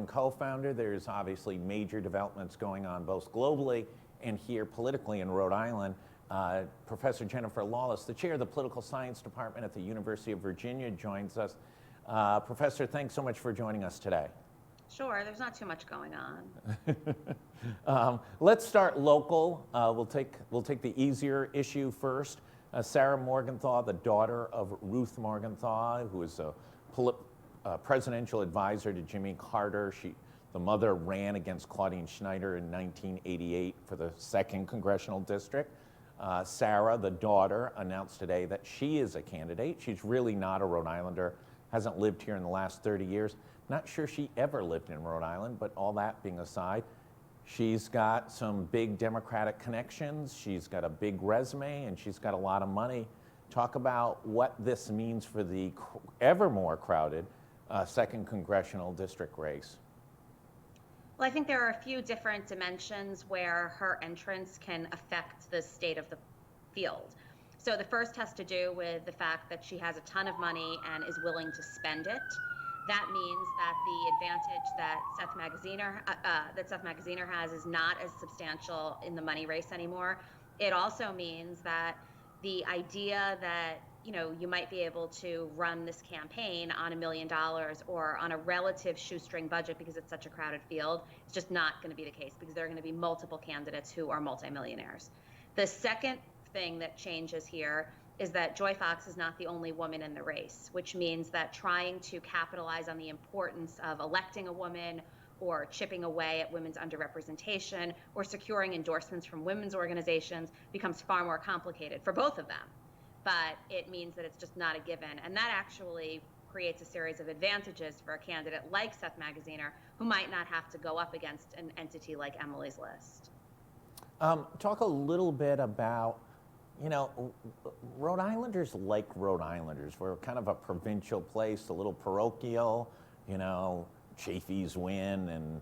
co-founder. There's obviously major developments going on both globally and here politically in Rhode Island. Professor Jennifer Lawless, the chair of the Political Science Department at the University of Virginia, joins us. Professor, thanks so much for joining us today. Sure, there's not too much going on. Let's start local. We'll take the easier issue first. Sarah Morgenthau, the daughter of Ruth Morgenthau, who is a presidential advisor to Jimmy Carter. The mother ran against Claudine Schneider in 1988 for the 2nd Congressional District. Sarah, the daughter, announced today that she is a candidate. She's really not a Rhode Islander, hasn't lived here in the last 30 years. Not sure she ever lived in Rhode Island, but all that being aside, she's got some big Democratic connections, she's got a big resume, and she's got a lot of money. Talk about what this means for the ever more crowded 2nd Congressional District race. Well, I think there are a few different dimensions where her entrance can affect the state of the field. So the first has to do with the fact that she has a ton of money and is willing to spend it. That means that the advantage that Seth Magaziner has is not as substantial in the money race anymore. It also means that the idea that you might be able to run this campaign on $1 million or on a relative shoestring budget because it's such a crowded field, it's just not going to be the case because there are going to be multiple candidates who are multimillionaires. The second thing that changes here is that Joy Fox is not the only woman in the race, which means that trying to capitalize on the importance of electing a woman or chipping away at women's underrepresentation or securing endorsements from women's organizations becomes far more complicated for both of them. But it means that it's just not a given. And that actually creates a series of advantages for a candidate like Seth Magaziner, who might not have to go up against an entity like Emily's List. Talk a little bit about, Rhode Islanders like Rhode Islanders. We're kind of a provincial place, a little parochial, Chaffees win and,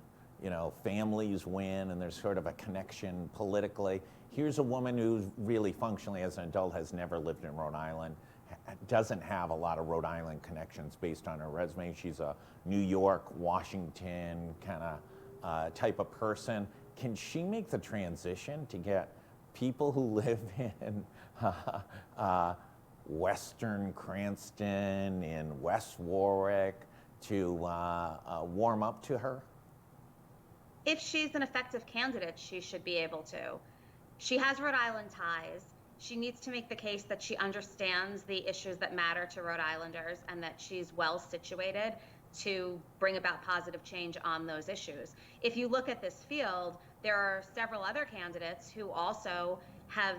families win, and there's sort of a connection politically. Here's a woman who really functionally as an adult has never lived in Rhode Island, doesn't have a lot of Rhode Island connections based on her resume. She's a New York, Washington kind of type of person. Can she make the transition to get people who live in Western Cranston, in West Warwick, to warm up to her? If she's an effective candidate, she should be able to. She has Rhode Island ties. She needs to make the case that she understands the issues that matter to Rhode Islanders and that she's well situated to bring about positive change on those issues. If you look at this field, there are several other candidates who also have,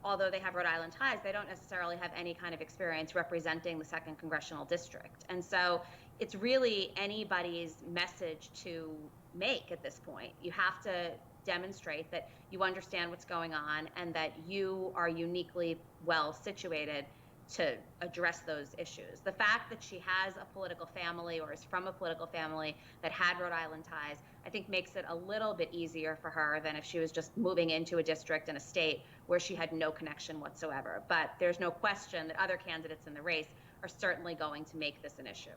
although they have Rhode Island ties, they don't necessarily have any kind of experience representing the 2nd Congressional District. And so it's really anybody's message to make at this point. You have to demonstrate that you understand what's going on and that you are uniquely well situated to address those issues. The fact that she has a political family or is from a political family that had Rhode Island ties, I think makes it a little bit easier for her than if she was just moving into a district in a state where she had no connection whatsoever. But there's no question that other candidates in the race are certainly going to make this an issue.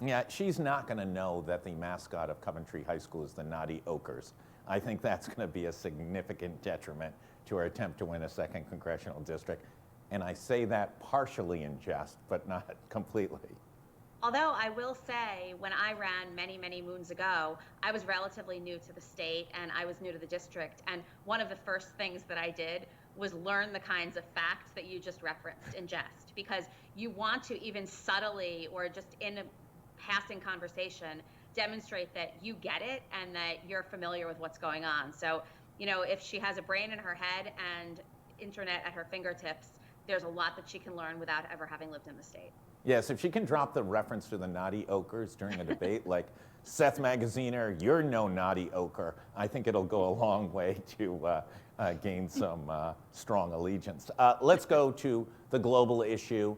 Yeah, she's not going to know that the mascot of Coventry High School is the naughty ochres. I think that's going to be a significant detriment to her attempt to win a 2nd Congressional District. And I say that partially in jest, but not completely. Although I will say, when I ran many, many moons ago, I was relatively new to the state and I was new to the district. And one of the first things that I did was learn the kinds of facts that you just referenced in jest, because you want to even subtly or just in a passing conversation demonstrate that you get it and that you're familiar with what's going on. So, if she has a brain in her head and internet at her fingertips, there's a lot that she can learn without ever having lived in the state. Yes, if she can drop the reference to the naughty ochres during a debate, like Seth Magaziner, you're no naughty ochre, I think it'll go a long way to gain some strong allegiance. Let's go to the global issue.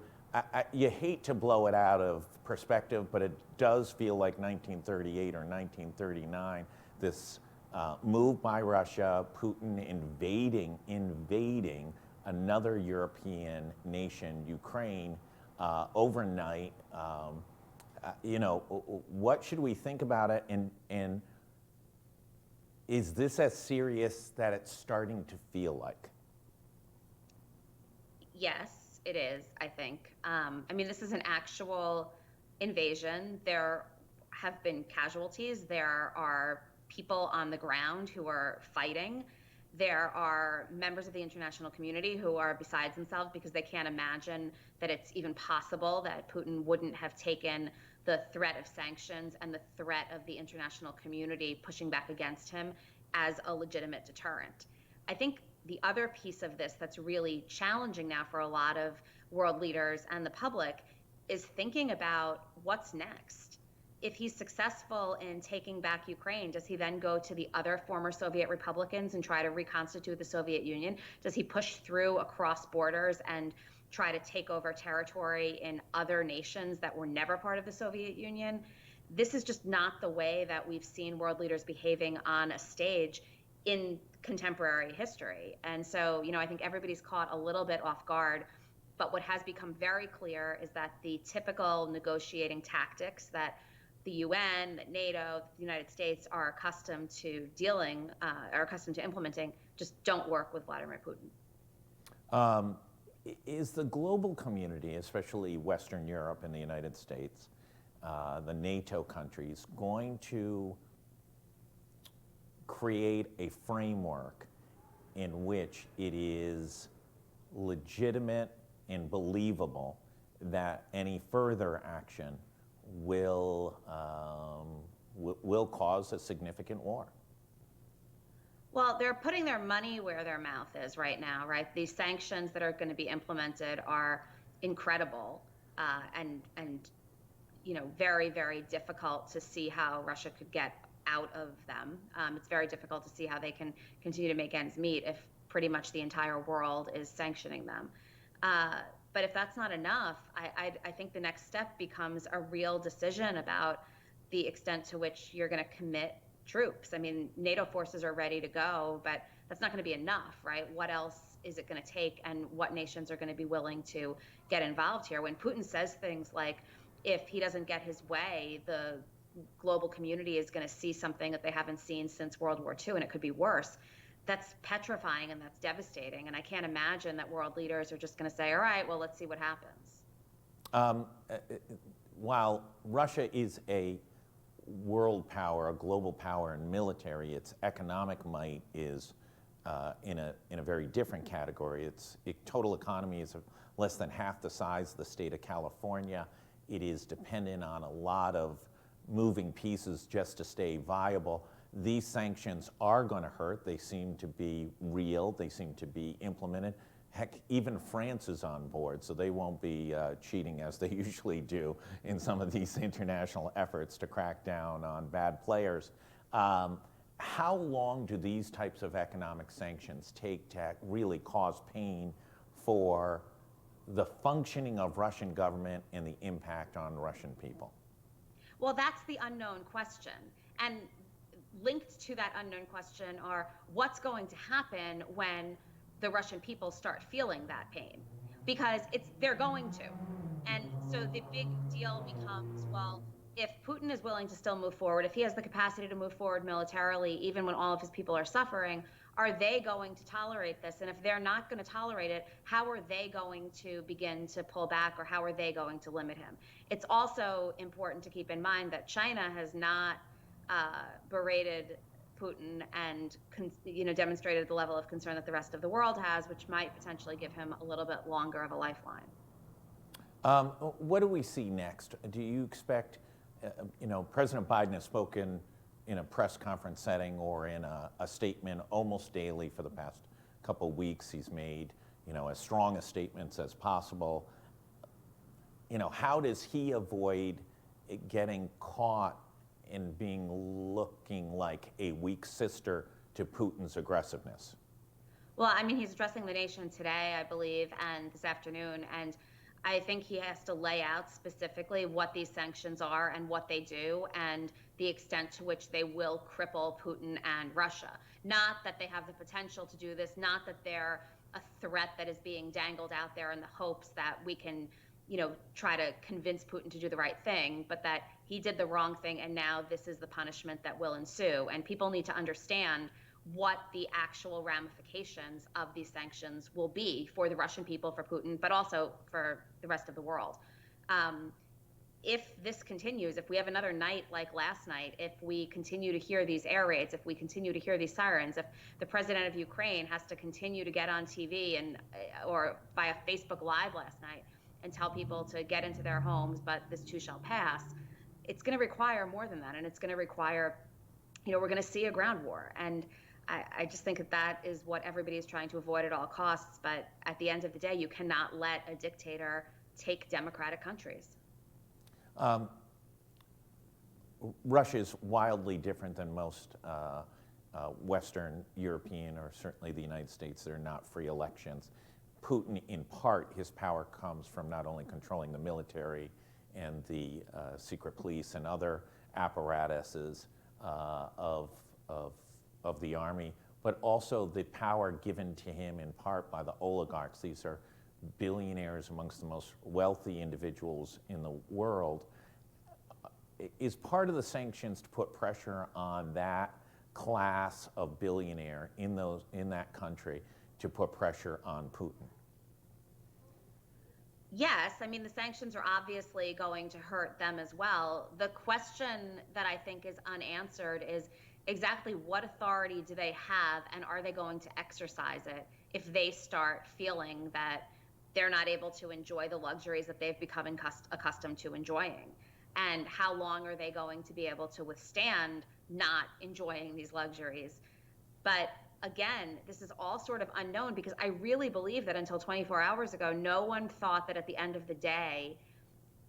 You hate to blow it out of perspective, but it does feel like 1938 or 1939, this move by Russia, Putin invading another European nation, Ukraine, overnight, what should we think about it? And is this as serious that it's starting to feel like? Yes, it is, I think. I mean, this is an actual invasion. There have been casualties. There are people on the ground who are fighting. There are members of the international community who are besides themselves because they can't imagine that it's even possible that Putin wouldn't have taken the threat of sanctions and the threat of the international community pushing back against him as a legitimate deterrent. I think the other piece of this that's really challenging now for a lot of world leaders and the public is thinking about what's next. If he's successful in taking back Ukraine, does he then go to the other former Soviet republicans and try to reconstitute the Soviet Union? Does he push through across borders and try to take over territory in other nations that were never part of the Soviet Union? This is just not the way that we've seen world leaders behaving on a stage in contemporary history. And so, I think everybody's caught a little bit off guard. But what has become very clear is that the typical negotiating tactics that the UN, that NATO, the United States are accustomed to implementing, just don't work with Vladimir Putin. Is the global community, especially Western Europe and the United States, the NATO countries, going to create a framework in which it is legitimate and believable that any further action will cause a significant war? Well, they're putting their money where their mouth is right now, right? These sanctions that are going to be implemented are incredible and very, very difficult to see how Russia could get out of them. It's very difficult to see how they can continue to make ends meet if pretty much the entire world is sanctioning them. But if that's not enough, I think the next step becomes a real decision about the extent to which you're going to commit troops. I mean, NATO forces are ready to go, but that's not going to be enough, right? What else is it going to take, and what nations are going to be willing to get involved here? When Putin says things like, if he doesn't get his way, the global community is going to see something that they haven't seen since World War II, and it could be worse. That's petrifying and that's devastating. And I can't imagine that world leaders are just going to say, all right, well, let's see what happens. While Russia is a world power, a global power in military, its economic might is in a very different category. Its total economy is less than half the size of the state of California. It is dependent on a lot of moving pieces just to stay viable. These sanctions are going to hurt. They seem to be real. They seem to be implemented. Heck, even France is on board, so they won't be cheating as they usually do in some of these international efforts to crack down on bad players. How long do these types of economic sanctions take to really cause pain for the functioning of Russian government and the impact on Russian people? Well, that's the unknown question. And linked to that unknown question are what's going to happen when the Russian people start feeling that pain, because they're going to. And so the big deal becomes, well, if Putin is willing to still move forward, if he has the capacity to move forward militarily, even when all of his people are suffering, are they going to tolerate this? And if they're not going to tolerate it, how are they going to begin to pull back, or how are they going to limit him? It's also important to keep in mind that China has not berated Putin and demonstrated the level of concern that the rest of the world has, which might potentially give him a little bit longer of a lifeline. What do we see next? Do you expect, President Biden has spoken in a press conference setting or in a statement almost daily for the past couple of weeks. He's made, as strong as statements as possible. How does he avoid getting caught in looking like a weak sister to Putin's aggressiveness? Well, I mean, he's addressing the nation today, I believe, and this afternoon, and I think he has to lay out specifically what these sanctions are and what they do and the extent to which they will cripple Putin and Russia. Not that they have the potential to do this, not that they're a threat that is being dangled out there in the hopes that we can try to convince Putin to do the right thing, but that he did the wrong thing, and now this is the punishment that will ensue. And people need to understand what the actual ramifications of these sanctions will be for the Russian people, for Putin, but also for the rest of the world. If this continues, if we have another night like last night, if we continue to hear these air raids, if we continue to hear these sirens, if the president of Ukraine has to continue to get on TV or via Facebook Live last night and tell people to get into their homes, but this too shall pass, it's going to require more than that. And it's going to require, we're going to see a ground war. And I just think that is what everybody is trying to avoid at all costs. But at the end of the day, you cannot let a dictator take democratic countries. Russia is wildly different than most Western European, or certainly the United States. They're not free elections. Putin, in part, his power comes from not only controlling the military and the secret police and other apparatuses of the army, but also the power given to him in part by the oligarchs. These are billionaires, amongst the most wealthy individuals in the world. Is part of the sanctions to put pressure on that class of billionaire in that country to put pressure on Putin? Yes, I mean, the sanctions are obviously going to hurt them as well. The question that I think is unanswered is exactly what authority do they have, and are they going to exercise it if they start feeling that they're not able to enjoy the luxuries that they've become accustomed to enjoying? And how long are they going to be able to withstand not enjoying these luxuries? But again, this is all sort of unknown, because I really believe that until 24 hours ago, no one thought that at the end of the day,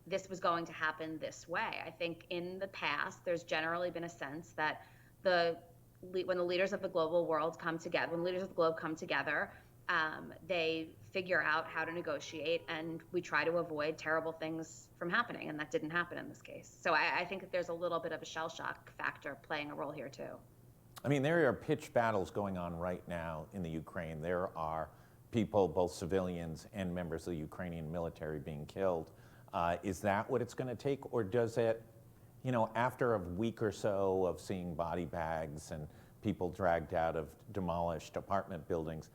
this was going to happen this way. I think in the past, there's generally been a sense that when the leaders of the global world come together, when leaders of the globe come together, they figure out how to negotiate, and we try to avoid terrible things from happening, and that didn't happen in this case. So I think that there's a little bit of a shell shock factor playing a role here too. I mean, there are pitched battles going on right now in the Ukraine. There are people, both civilians and members of the Ukrainian military, being killed. Is that what it's going to take, or does it, after a week or so of seeing body bags and people dragged out of demolished apartment buildings,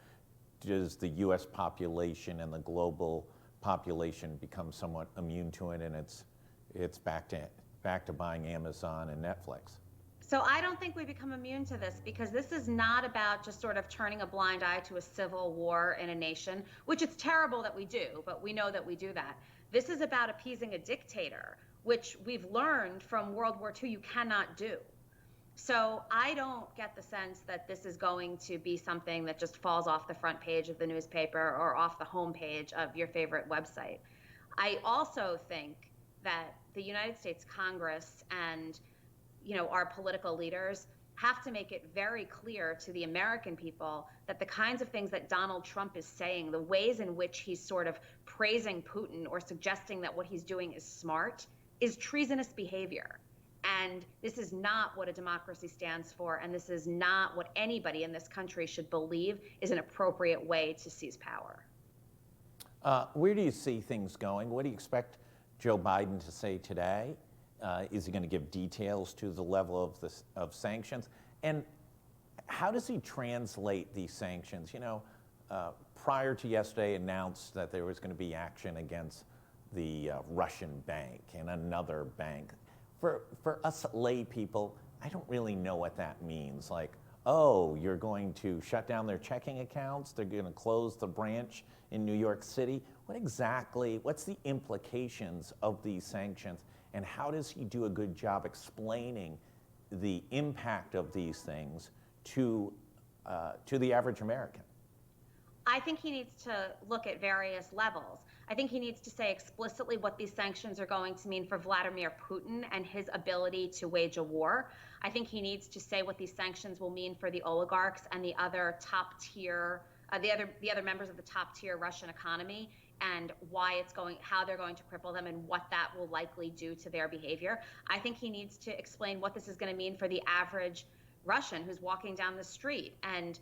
does the U.S. population and the global population become somewhat immune to it, and it's back to buying Amazon and Netflix? So I don't think we become immune to this, because this is not about just sort of turning a blind eye to a civil war in a nation, which it's terrible that we do, but we know that we do that. This is about appeasing a dictator, which we've learned from World War II you cannot do. So I don't get the sense that this is going to be something that just falls off the front page of the newspaper or off the homepage of your favorite website. I also think that the United States Congress and our political leaders have to make it very clear to the American people that the kinds of things that Donald Trump is saying, the ways in which he's sort of praising Putin or suggesting that what he's doing is smart, is treasonous behavior. And this is not what a democracy stands for, and this is not what anybody in this country should believe is an appropriate way to seize power. Where do you see things going? What do you expect Joe Biden to say today? Is he going to give details to the level of sanctions? And how does he translate these sanctions? Prior to yesterday, announced that there was going to be action against the Russian bank and another bank. For us lay people, I don't really know what that means. Like, oh, you're going to shut down their checking accounts? They're going to close the branch in New York City? What's the implications of these sanctions? And how does he do a good job explaining the impact of these things to the average American? I think he needs to look at various levels. I think he needs to say explicitly what these sanctions are going to mean for Vladimir Putin and his ability to wage a war. I think he needs to say what these sanctions will mean for the oligarchs and the other top tier, the other members of the top tier Russian economy, and how they're going to cripple them and what that will likely do to their behavior. I think he needs to explain what this is going to mean for the average Russian who's walking down the street. And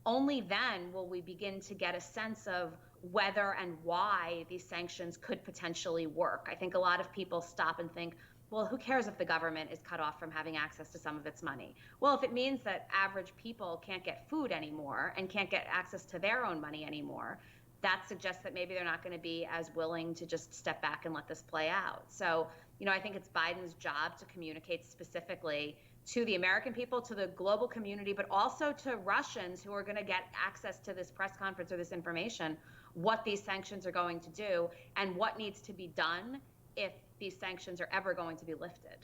only then will we begin to get a sense of whether and why these sanctions could potentially work. I think a lot of people stop and think, well, who cares if the government is cut off from having access to some of its money? Well, if it means that average people can't get food anymore and can't get access to their own money anymore, that suggests that maybe they're not going to be as willing to just step back and let this play out. So, I think it's Biden's job to communicate specifically to the American people, to the global community, but also to Russians who are going to get access to this press conference or this information, what these sanctions are going to do and what needs to be done if these sanctions are ever going to be lifted.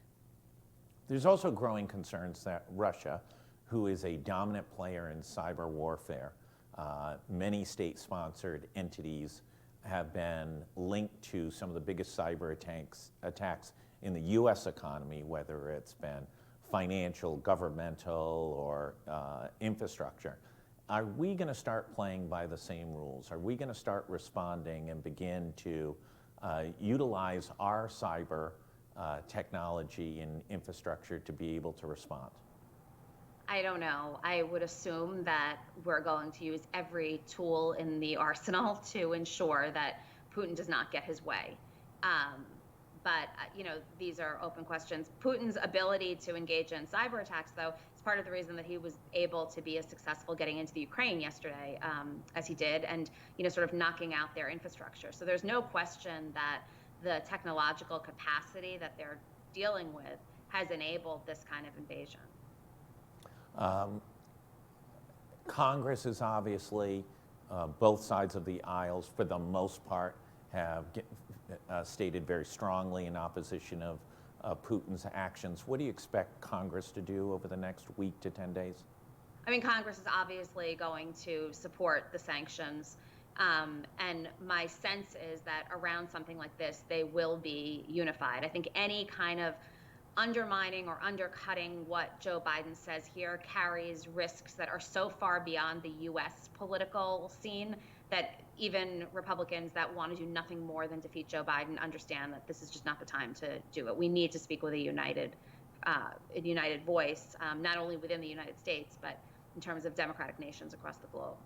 There's also growing concerns that Russia, who is a dominant player in cyber warfare, many state-sponsored entities have been linked to some of the biggest cyber attacks in the U.S. economy, whether it's been financial, governmental, or infrastructure. Are we going to start playing by the same rules? Are we going to start responding and begin to utilize our cyber technology and infrastructure to be able to respond? I don't know. I would assume that we're going to use every tool in the arsenal to ensure that Putin does not get his way. But these are open questions. Putin's ability to engage in cyber attacks, though, is part of the reason that he was able to be as successful getting into the Ukraine yesterday as he did, and sort of knocking out their infrastructure. So there's no question that the technological capacity that they're dealing with has enabled this kind of invasion. Congress is obviously, both sides of the aisles, for the most part, have stated very strongly in opposition of Putin's actions. What do you expect Congress to do over the next week to 10 days? I mean, Congress is obviously going to support the sanctions. And my sense is that around something like this, they will be unified. I think any kind of undermining or undercutting what Joe Biden says here carries risks that are so far beyond the U.S. political scene that even Republicans that want to do nothing more than defeat Joe Biden understand that this is just not the time to do it. We need to speak with a united voice, not only within the United States, but in terms of democratic nations across the globe.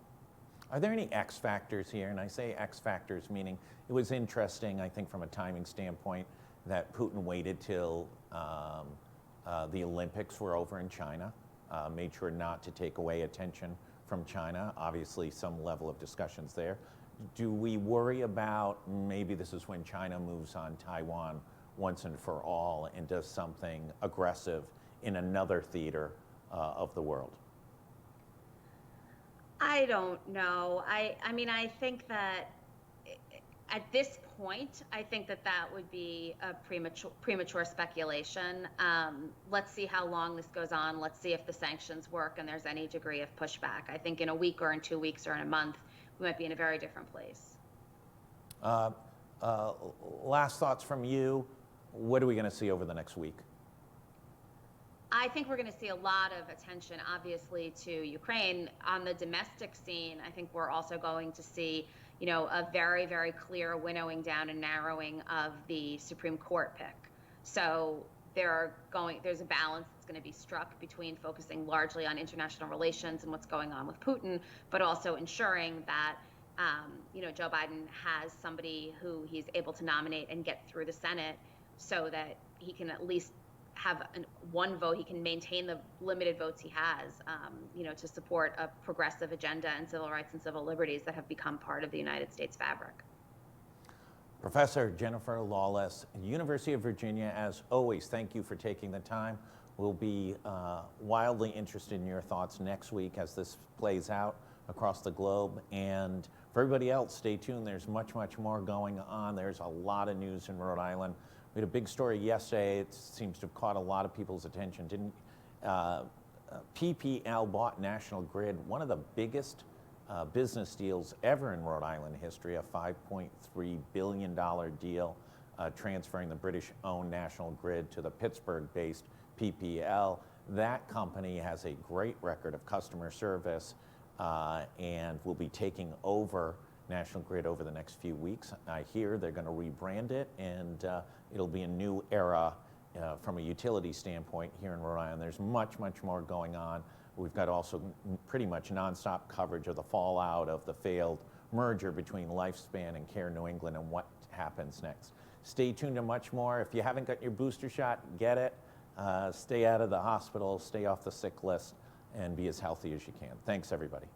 Are there any X factors here? And I say X factors meaning it was interesting, I think, from a timing standpoint, that Putin waited till the Olympics were over in China, made sure not to take away attention from China. Obviously, some level of discussions there. Do we worry about maybe this is when China moves on Taiwan once and for all and does something aggressive in another theater of the world? I don't know. I mean, I think that at this point, I think that would be a premature speculation. Let's see how long this goes on. Let's see if the sanctions work and there's any degree of pushback. I think in a week or in 2 weeks or in a month, we might be in a very different place. Last thoughts from you. What are we going to see over the next week? I think we're going to see a lot of attention, obviously, to Ukraine. On the domestic scene, I think we're also going to see, a very, very clear winnowing down and narrowing of the Supreme Court pick. So there's a balance that's going to be struck between focusing largely on international relations and what's going on with Putin, but also ensuring that, Joe Biden has somebody who he's able to nominate and get through the Senate so that he can at least have one vote, he can maintain the limited votes he has, to support a progressive agenda and civil rights and civil liberties that have become part of the United States fabric. Professor Jennifer Lawless, University of Virginia, as always, thank you for taking the time. We'll be wildly interested in your thoughts next week as this plays out across the globe. And for everybody else, stay tuned. There's much, much more going on. There's a lot of news in Rhode Island. We had a big story yesterday. It seems to have caught a lot of people's attention. PPL bought National Grid, one of the biggest business deals ever in Rhode Island history, a $5.3 billion deal transferring the British-owned National Grid to the Pittsburgh-based PPL. That company has a great record of customer service and will be taking over National Grid over the next few weeks. I hear they're going to rebrand it, and it'll be a new era from a utility standpoint here in Rhode Island. There's much, much more going on. We've got also pretty much nonstop coverage of the fallout of the failed merger between Lifespan and Care New England and what happens next. Stay tuned to much more. If you haven't got your booster shot, get it. Stay out of the hospital, stay off the sick list, and be as healthy as you can. Thanks, everybody.